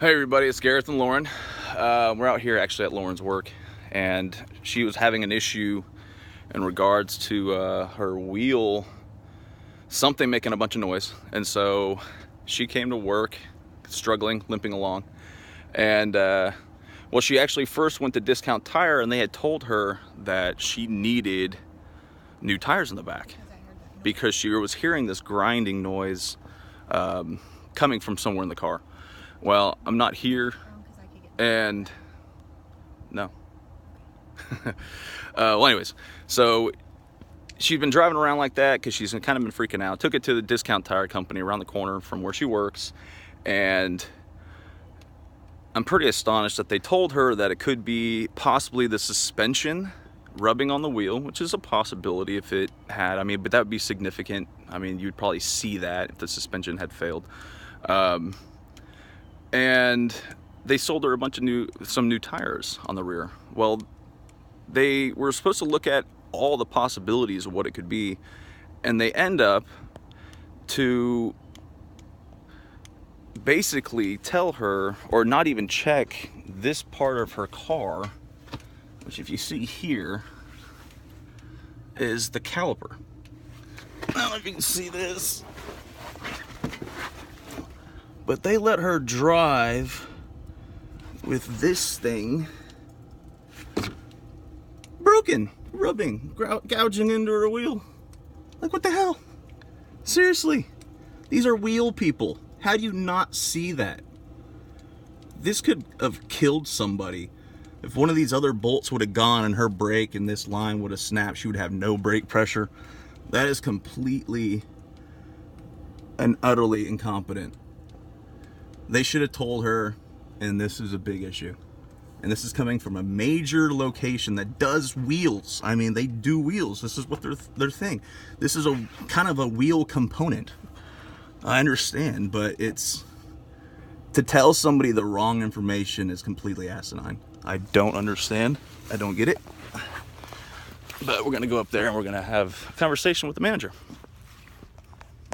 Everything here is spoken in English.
Hey everybody, it's Gareth and Lauren. We're out here actually at Lauren's work, and she was having an issue in regards to her wheel, something making a bunch of noise. And so she came to work struggling, limping along. And well, she actually first went to Discount Tire, and they had told her that she needed new tires in the back because she was hearing this grinding noise coming from somewhere in the car. Well, I'm not here, and no. Well, anyways, so she's been driving around like that because she's kind of been freaking out. Took it to the Discount Tire company around the corner from where she works, and I'm pretty astonished that they told her that it could be possibly the suspension rubbing on the wheel, which is a possibility if it had. I mean, but that would be significant. I mean, you'd probably see that if the suspension had failed. And they sold her a bunch of some new tires on the rear. Well, they were supposed to look at all the possibilities of what it could be, and they end up to basically tell her, or not even check this part of her car, which if you see here is the caliper. I don't know if you can see this, but they let her drive with this thing broken, rubbing, gouging into her wheel. Like, what the hell? Seriously, these are wheel people. How do you not see that? This could have killed somebody. If one of these other bolts would have gone and her brake and this line would have snapped, she would have no brake pressure. That is completely and utterly incompetent. They should have told her, and this is a big issue. And this is coming from a major location that does wheels. I mean, they do wheels. This is what their thing. This is a kind of a wheel component. I understand, but it's to tell somebody the wrong information is completely asinine. I don't understand. I don't get it. But we're gonna go up there and we're gonna have a conversation with the manager.